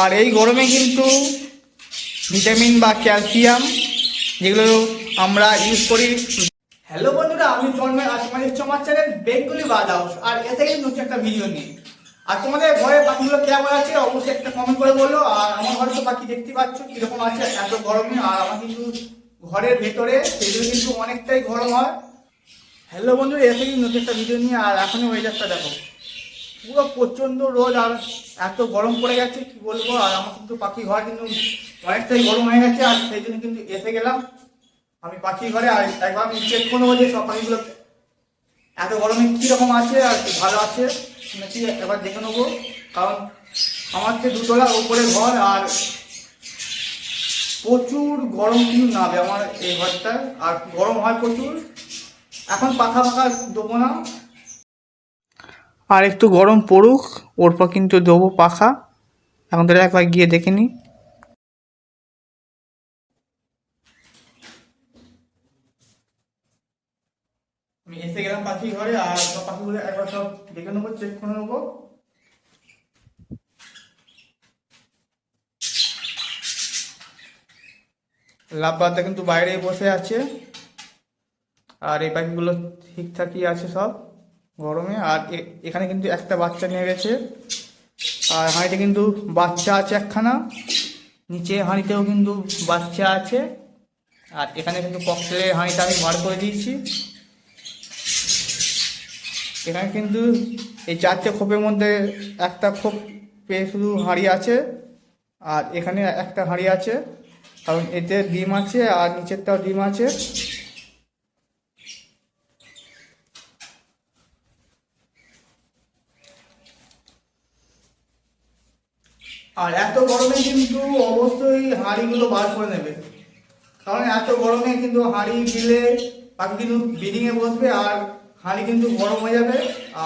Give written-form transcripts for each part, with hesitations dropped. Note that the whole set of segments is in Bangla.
আর এই গরমে কিন্তু ভিটামিন বা ক্যালসিয়াম যেগুলো আমরা ইউজ করি। হ্যালো বন্ধুরা, আমি তন্ময়, আর তোমাদের আমার চ্যানেল বেঙ্গলি বার্ড হাউস, আর এতে কিন্তু নতুন একটা ভিডিও নিয়ে। আর তোমাদের ঘরের পাখিগুলো কেমন আছে অবশ্যই একটা কমেন্ট করে বলো। আর আমার ঘরে তো পাখি দেখতে পাচ্ছ কিরকম আছে এত গরমে, আর আমার কিন্তু ঘরের ভেতরে সেগুলো কিন্তু অনেকটাই গরম হয়। হ্যালো বন্ধুরা, এসে কিন্তু নতুন একটা ভিডিও নিয়ে। আর এখনই ওয়েদারটা দেখো, পুরো প্রচণ্ড রোদ আর এত গরম পড়ে গেছে কি বলবো। আর আমার কিন্তু পাখি ঘর কিন্তু অনেকটাই গরম হয়ে গেছে, আর সেই জন্য কিন্তু এসে গেলাম আমি পাখি ঘরে। আর একবার আমি চেক করে নেবো যে সব পাখিগুলো এত গরমে কীরকম আছে আর কি ভালো আছে নাকি এবার দেখে নেবো। কারণ আমার তো দুতলা উপরে ঘর, আর প্রচুর গরম কিন্তু নামে আমার এই ঘরটা, আর গরম হয় প্রচুর। এখন পাখা ফাঁকা দেবো না, আর একটু গরম পড়ুক, ওর পর কিন্তু দেবো পাখা। এখন তো একবার গিয়ে দেখে নিই। আমি এসে গেলাম পাখি ঘরে, আর সব পাখিগুলো একবার সব দেখে নেবো, চেক করে নেবো। লাভবারটা কিন্তু বাইরে বসে আছে, আর এই পাখিগুলো ঠিকঠাকই আছে সব গরমে। আর এখানে কিন্তু একটা বাচ্চা নিয়ে গেছে, আর হাঁড়িতে কিন্তু বাচ্চা আছে একখানা, নিচে হাঁড়িতেও কিন্তু বাচ্চা আছে। আর এখানে কিন্তু ককটেলের হাঁড়িটা আমি বার করে দিয়েছি। এখানে কিন্তু এই চারটে খোপের মধ্যে একটা খোপ পেয়ে শুধু হাঁড়ি আছে, আর এখানে একটা হাঁড়ি আছে, কারণ এতে ডিম আছে আর নিচেরটাও ডিম আছে। আর এত গরমে কিন্তু অবশ্যই হাঁড়িগুলো বার করে নেবে, কারণ এত গরমে কিন্তু হাঁড়ি দিলে পাখি কিন্তু ব্রিডিংয়ে বসবে, আর হাঁড়ি কিন্তু গরম হয়ে যাবে,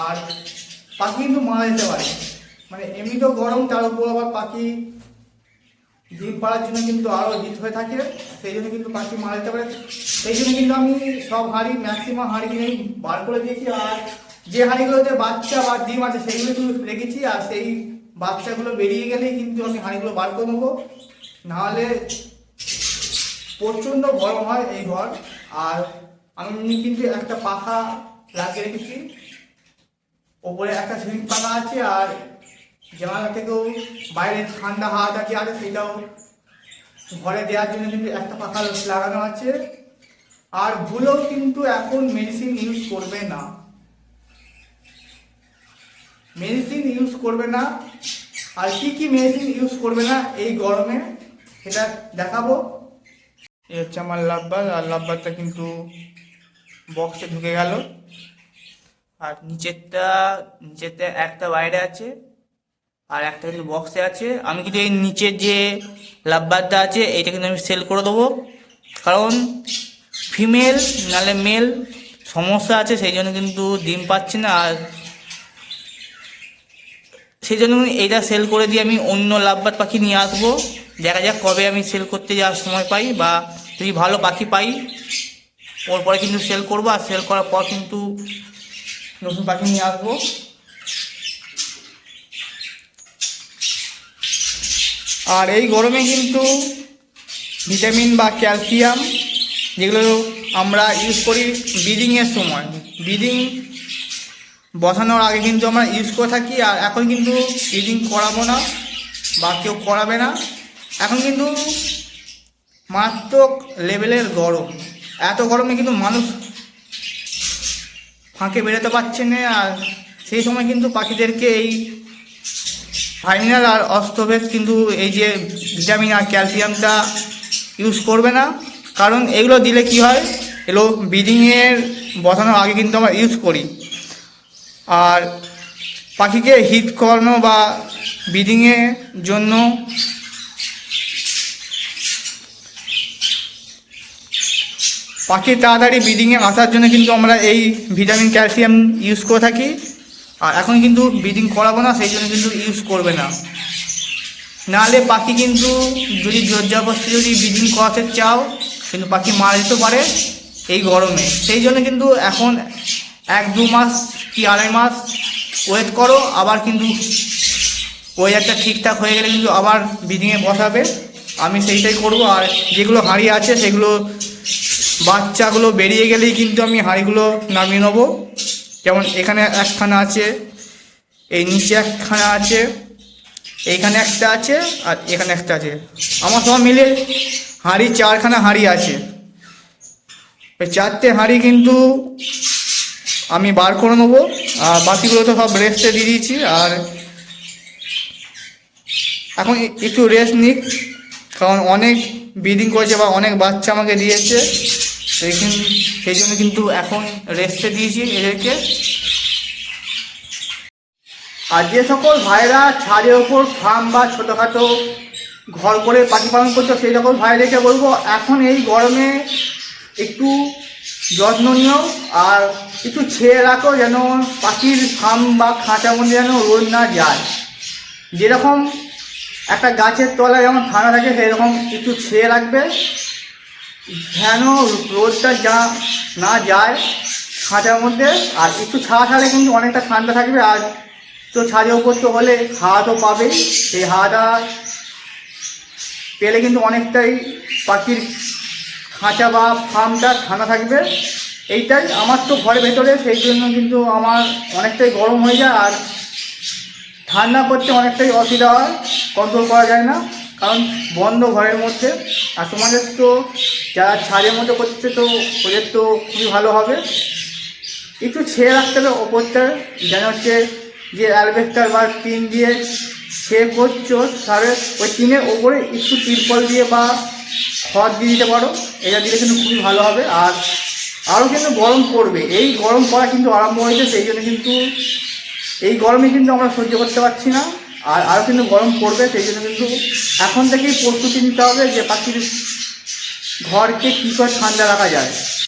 আর পাখি কিন্তু মারা যেতে পারে। মানে এমনি তো গরম, তার উপর আবার পাখি ডিম পাড়ার জন্য কিন্তু আরও হিট হয়ে থাকে, সেই জন্য কিন্তু পাখি মারা যেতে পারে। সেই জন্য কিন্তু আমি সব হাঁড়ি ম্যাক্সিমাম হাঁড়ি কিনে বার করে দিয়েছি, আর যে হাঁড়িগুলোতে বাচ্চা বা ডিম আছে সেগুলো কিন্তু রেখেছি। আর সেই বাচ্চাগুলো বেরিয়ে গেলেই কিন্তু আমি হাঁড়িগুলো বার করে নেবো, নাহলে প্রচণ্ড গরম হয় এই ঘর। আর আমি কিন্তু একটা পাখা লাগিয়ে রেখেছি, ওপরে একটা সিলিং পাখা আছে, আর জানালা থেকেও বাইরে ঠান্ডা হাওয়াটা যে আছে সেটাও ঘরে দেওয়ার জন্য কিন্তু একটা পাখা লাগানো আছে। আর ভুলেও কিন্তু এখন মেডিসিন ইউজ করবে না, মেডিসিন ইউজ করবে না। আর কি কি মেডিসিন ইউজ করবে না এই গরমে সেটা দেখাবো। এই হচ্ছে আমার লাভবার, আর লাভবারটা কিন্তু বক্সে ঢুকে গেল, আর নিচেরটা একটা বাইরে আছে, আর একটা কিন্তু বক্সে আছে। আমি কিন্তু এই নিচের যে লাভবারটা আছে এইটা কিন্তু আমি সেল করে দেবো, কারণ ফিমেল নাহলে মেল সমস্যা আছে, সেই জন্য কিন্তু ডিম পাচ্ছে না। আর সেই জন্য এইটা সেল করে দিয়ে আমি অন্য লাভবার পাখি নিয়ে আসবো। দেখা যাক কবে আমি সেল করতে যাওয়ার সময় পাই, বা যদি ভালো পাখি পাই ওর পরে কিন্তু সেল করবো, আর সেল করার পর কিন্তু নতুন পাখি নিয়ে আসবো। আর এই গরমে কিন্তু ভিটামিন বা ক্যালসিয়াম যেগুলো আমরা ইউজ করি ব্রিডিংয়ের সময়, ব্রিডিং বসানোর আগে কিন্তু আমরা ইউজ করে থাকি। আর এখন কিন্তু ব্রিডিং করাবো না বা কেউ করাবে না, এখন কিন্তু মারাত্মক লেভেলের গরম। এত গরমে কিন্তু মানুষ ফাঁকে বেরোতে পারছে না, আর সেই সময় কিন্তু পাখিদেরকে এই ফাইনাল আর অস্তভেদ কিন্তু এই যে ভিটামিন আর ক্যালসিয়ামটা ইউজ করবে না, কারণ এগুলো দিলে কি হয়, এগুলো ব্রিডিংয়ের বসানোর আগে কিন্তু আমরা ইউজ করি। আর পাখিকে হিট করানো বা ব্রিডিংয়ের জন্য পাখির তাড়াতাড়ি ব্রিডিংয়ে আসার জন্য কিন্তু আমরা এই ভিটামিন ক্যালসিয়াম ইউজ করে থাকি। আর এখন কিন্তু ব্রিডিং করাবো না, সেই জন্য কিন্তু ইউজ করবে না, নাহলে পাখি কিন্তু যদি জোরজবরদস্তি যদি ব্রিডিং করাতে চাও কিন্তু পাখি মারা যেতে পারে এই গরমে। সেই জন্য কিন্তু এখন 1-2 মাস কি 2.5 মাস ওয়েট করো, আবার কিন্তু ওয়েদারটা ঠিকঠাক হয়ে গেলে কিন্তু আবার ব্রিডিংয়ে বসাবে, আমি সেইটাই করব। আর যেগুলো হাঁড়ি আছে সেগুলো বাচ্চাগুলো বেরিয়ে গেলেই কিন্তু আমি হাঁড়িগুলো নামিয়ে নেবো। যেমন এখানে একখানা আছে, এই নিচে একখানা আছে, এইখানে একটা আছে, আর এখানে একটা আছে। আমার সব মিলে হাঁড়ি 4খানা হাঁড়ি আছে। এই 4টে হাঁড়ি কিন্তু আমি বার করে নেবো, আর বাকিগুলো তো সব রেস্টে দিয়ে দিয়েছি। আর এখন একটু রেস্ট নিক, কারণ অনেক ব্রিডিং করেছে বা অনেক বাচ্চা আমাকে দিয়েছে, সেই জন্য কিন্তু এখন রেস্টে দিয়েছি এদেরকে। আর যে সকল ভাইরা ছাদের ওপর ফার্ম বা ছোটোখাটো ঘর করে পাখি পালন করছো, সেই সকল ভাইদেরকে বলবো এখন এই গরমে একটু যত্ন নিও আর একটু ছেড়ে রাখো, যেন পাখির ফার্ম বা খাঁচার মধ্যে যেন রোদ না যায়। যেরকম একটা গাছের তলায় যেমন ঠান্ডা থাকে, সেরকম একটু ছেড়ে রাখবে যেন রোদটা না যায় খাঁচার মধ্যে। আর একটু ছায়া ছাড়লে কিন্তু অনেকটা ঠান্ডা থাকবে। আর তো ছাদের উপর তো হলে হাওয়া তো পাবেই, সেই হাওয়াটা পেলে কিন্তু অনেকটাই পাখির খাঁচা বা ফার্মটা ঠান্ডা থাকবে। এইটাই আমার তো ঘরের ভেতরে, সেই জন্য কিন্তু আমার অনেকটাই গরম হয়ে যায় আর ঠান্ডা করতে অনেকটাই অসুবিধা হয়, কন্ট্রোল করা যায় না, কারণ বন্ধ ঘরের মধ্যে। আর তোমাদের তো যারা ছাদের মধ্যে করছে তো ওদের তো খুবই ভালো হবে। একটু ছেড়ে রাখতে হবে ওপরটা, যেন হচ্ছে যে অ্যালবেস্টার বা টিন দিয়ে ছেড়ে করছো, তাহলে ওই টিনের ওপরে একটু তিরপল দিয়ে বা খড় দিয়ে দিতে পারো, এটা দিলে কিন্তু খুবই ভালো হবে। আর আরও কিন্তু গরম পড়বে, এই গরম পড়া কিন্তু আরম্ভ হয়েছে, সেই জন্য কিন্তু এই গরমে কিন্তু আমরা সহ্য করতে পারছি না। আর আরও কিন্তু গরম পড়বে, সেই জন্য কিন্তু এখন থেকেই প্রস্তুতি নিতে হবে যে পাখির ঘরকে কী করে ঠান্ডা রাখা যায়।